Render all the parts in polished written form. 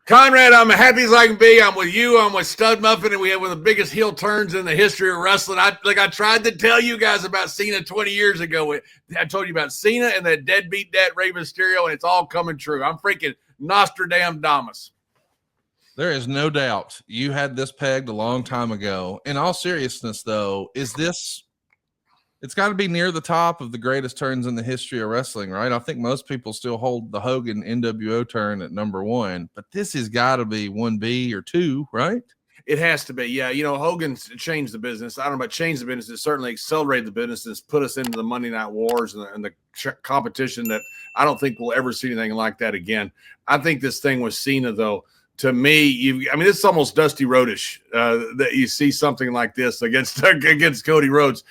Conrad, I'm happy as I can be. I'm with you. I'm with Stud Muffin, and we have one of the biggest heel turns in the history of wrestling. I tried to tell you guys about Cena 20 years ago. I told you about Cena and that deadbeat dad Rey Mysterio, and it's all coming true. I'm freaking Nostradamus. There is no doubt you had this pegged a long time ago. In all seriousness, though, is this – it's got to be near the top of the greatest turns in the history of wrestling, right? I think most people still hold the Hogan NWO turn at number one, but this has got to be 1B or 2, right? It has to be, yeah. You know, Hogan's changed the business. I don't know about changed the business. It certainly accelerated the business. It's put us into the Monday Night Wars and the competition that I don't think we'll ever see anything like that again. I think this thing with Cena, though, to me, it's almost Dusty Rhodes-ish that you see something like this against Cody Rhodes.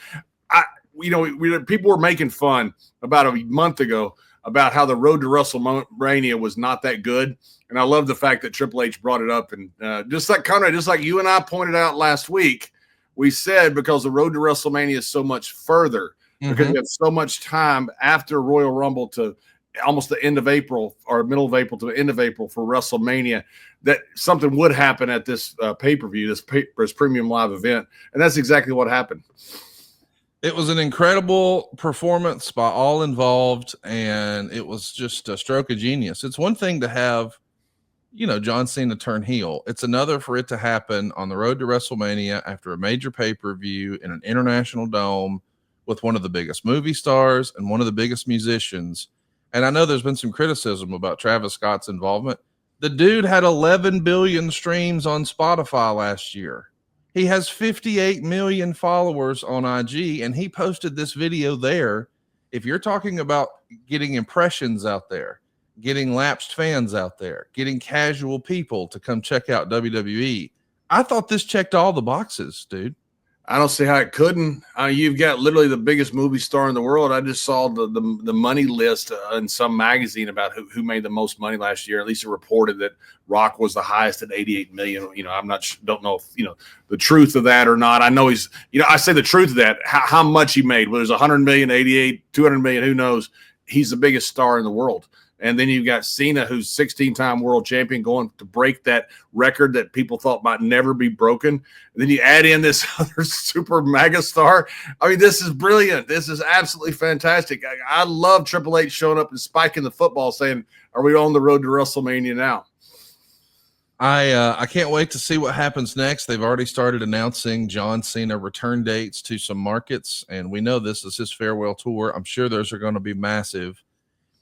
People were making fun about a month ago about how the road to WrestleMania was not that good. And I love the fact that Triple H brought it up. And just like you and I pointed out last week, we said because the road to WrestleMania is so much further, because we have so much time after Royal Rumble to almost the end of April or middle of April to the end of April for WrestleMania, that something would happen at this pay-per-view, this premium live event. And that's exactly what happened. It was an incredible performance by all involved, and it was just a stroke of genius. It's one thing to have, John Cena turn heel. It's another for it to happen on the road to WrestleMania after a major pay-per-view in an international dome with one of the biggest movie stars and one of the biggest musicians. And I know there's been some criticism about Travis Scott's involvement. The dude had 11 billion streams on Spotify last year. He has 58 million followers on IG, and he posted this video there. If you're talking about getting impressions out there, getting lapsed fans out there, getting casual people to come check out WWE, I thought this checked all the boxes, dude. I don't see how it couldn't. You've got literally the biggest movie star in the world. I just saw the money list in some magazine about who made the most money last year. At least it reported that Rock was the highest at 88 million. Don't know if the truth of that or not. I know he's. I say the truth of that. How much he made? Whether it's 100 million, 88, 200 million, who knows? He's the biggest star in the world. And then you've got Cena, who's 16-time world champion, going to break that record that people thought might never be broken. And then you add in this other super mega star. I mean, this is brilliant. This is absolutely fantastic. I love Triple H showing up and spiking the football saying, are we on the road to WrestleMania now? I can't wait to see what happens next. They've already started announcing John Cena return dates to some markets, and we know this is his farewell tour. I'm sure those are going to be massive.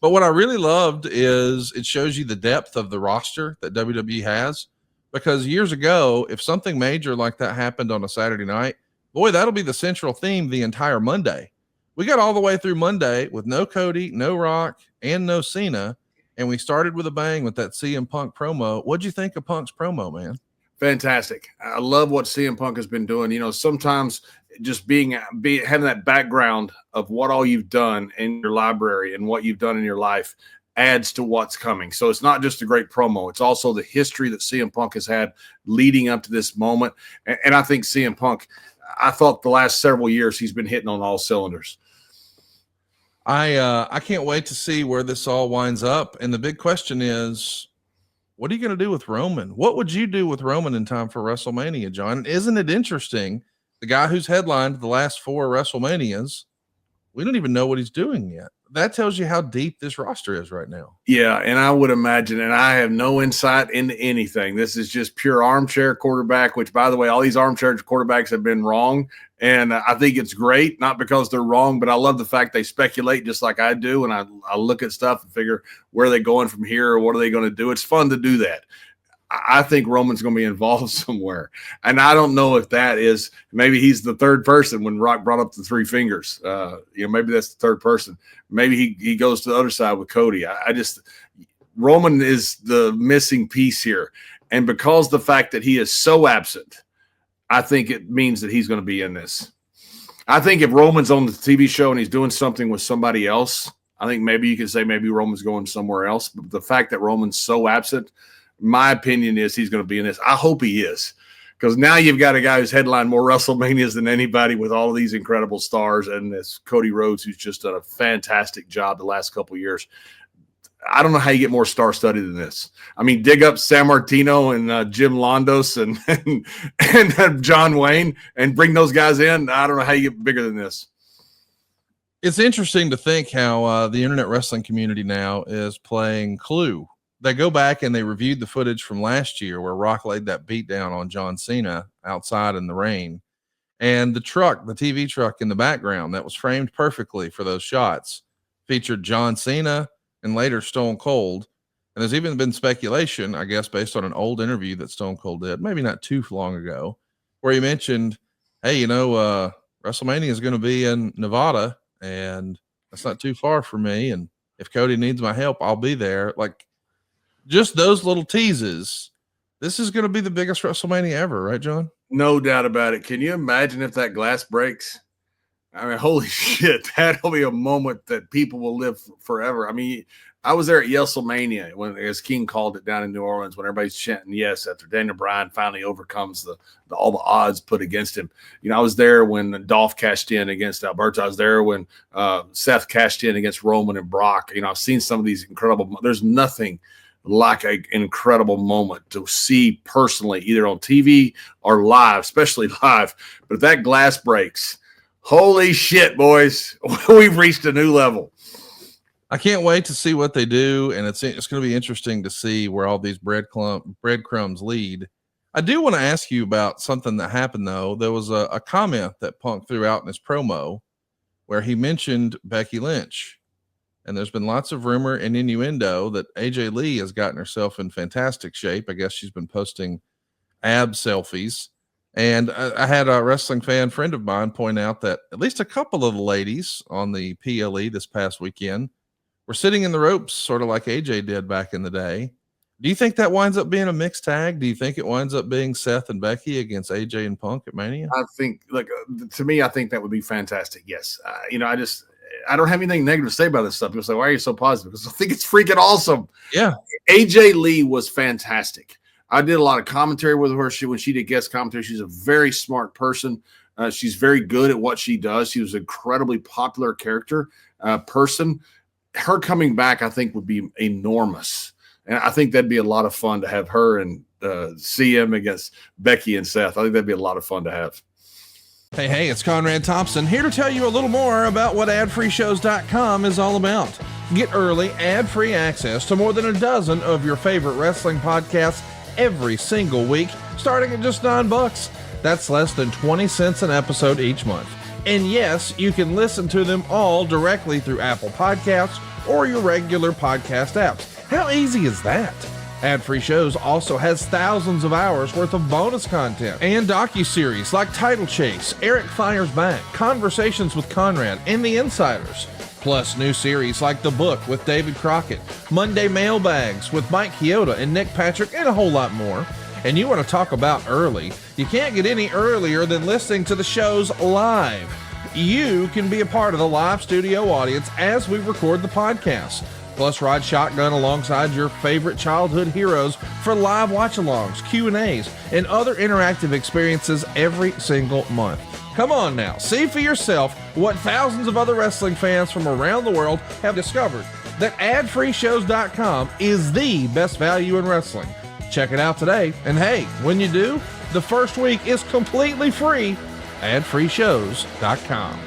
But what I really loved is it shows you the depth of the roster that WWE has, because years ago, if something major like that happened on a Saturday night, boy, that'll be the central theme the entire Monday. We got all the way through Monday with no Cody, no Rock, and no Cena, and we started with a bang with that CM Punk promo. What'd you think of Punk's promo, man? Fantastic. I love what CM Punk has been doing. Sometimes just having that background of what all you've done in your library and what you've done in your life adds to what's coming. So it's not just a great promo. It's also the history that CM Punk has had leading up to this moment. And I think CM Punk, I thought the last several years he's been hitting on all cylinders. I can't wait to see where this all winds up. And the big question is, what are you going to do with Roman? What would you do with Roman in time for WrestleMania, John? Isn't it interesting? The guy who's headlined the last 4 WrestleManias, we don't even know what he's doing yet. That tells you how deep this roster is right now. Yeah, and I would imagine, and I have no insight into anything. This is just pure armchair quarterback, which, by the way, all these armchair quarterbacks have been wrong. And I think it's great, not because they're wrong, but I love the fact they speculate just like I do. And I look at stuff and figure, where are they going from here, or what are they going to do? It's fun to do that. I think Roman's going to be involved somewhere. And I don't know if that is, maybe he's the third person when Rock brought up the 3 fingers. Maybe that's the third person. Maybe he goes to the other side with Cody. Roman is the missing piece here. And because the fact that he is so absent, I think it means that he's going to be in this. I think if Roman's on the TV show and he's doing something with somebody else, I think maybe you can say maybe Roman's going somewhere else. But the fact that Roman's so absent, my opinion is he's going to be in this. I hope he is, because now you've got a guy who's headlined more WrestleManias than anybody with all of these incredible stars, and this Cody Rhodes, who's just done a fantastic job the last couple of years. I don't know how you get more star-studded than this. I mean, dig up San Martino and Jim Londos and John Wayne and bring those guys in. I don't know how you get bigger than this. It's interesting to think how the internet wrestling community now is playing Clue. They go back and they reviewed the footage from last year where Rock laid that beat down on John Cena outside in the rain. And the TV truck in the background that was framed perfectly for those shots featured John Cena and later Stone Cold. And there's even been speculation, I guess, based on an old interview that Stone Cold did, maybe not too long ago, where he mentioned, hey, WrestleMania is going to be in Nevada and that's not too far for me. And if Cody needs my help, I'll be there. Like, just those little teases. This is going to be the biggest WrestleMania ever, right, John? No doubt about it. Can you imagine if that glass breaks? I mean, holy shit, that'll be a moment that people will live forever. I mean, I was there at WrestleMania when, as King called it, down in New Orleans, when everybody's chanting yes after Daniel Bryan finally overcomes all the odds put against him. I was there when Dolph cashed in against Alberto. I was there when Seth cashed in against Roman and Brock. I've seen some of these incredible. There's nothing like an incredible moment to see personally, either on TV or live, especially live. But if that glass breaks, holy shit, boys, we've reached a new level. I can't wait to see what they do, and it's going to be interesting to see where all these breadcrumbs lead. I do want to ask you about something that happened, though. There was a comment that Punk threw out in his promo where he mentioned Becky Lynch, and there's been lots of rumor and innuendo that AJ Lee has gotten herself in fantastic shape. I guess she's been posting ab selfies. And I had a wrestling fan friend of mine point out that at least a couple of the ladies on the PLE this past weekend were sitting in the ropes, sort of like AJ did back in the day. Do you think that winds up being a mixed tag? Do you think it winds up being Seth and Becky against AJ and Punk at Mania? I think, to me, I think that would be fantastic. Yes. I don't have anything negative to say about this stuff. People say, why are you so positive? Because I think it's freaking awesome. Yeah. AJ Lee was fantastic. I did a lot of commentary with her. When she did guest commentary, she's a very smart person. She's very good at what she does. She was an incredibly popular person. Her coming back, I think, would be enormous. And I think that'd be a lot of fun to have her and CM against Becky and Seth. I think that'd be a lot of fun to have. Hey, it's Conrad Thompson here to tell you a little more about what adfreeshows.com is all about. Get early, ad-free access to more than a dozen of your favorite wrestling podcasts every single week, starting at just $9. That's less than 20 cents an episode each month. And yes, you can listen to them all directly through Apple Podcasts or your regular podcast apps. How easy is that? Ad-free shows also has thousands of hours worth of bonus content and docuseries like Title Chase, Eric Fires Back, Conversations with Conrad, and The Insiders. Plus new series like The Book with David Crockett, Monday Mailbags with Mike Chioda and Nick Patrick, and a whole lot more. And you want to talk about early? You can't get any earlier than listening to the shows live. You can be a part of the live studio audience as we record the podcast. Plus, ride shotgun alongside your favorite childhood heroes for live watch-alongs, Q&As, and other interactive experiences every single month. Come on now, see for yourself what thousands of other wrestling fans from around the world have discovered, that adfreeshows.com is the best value in wrestling. Check it out today, and hey, when you do, the first week is completely free. adfreeshows.com.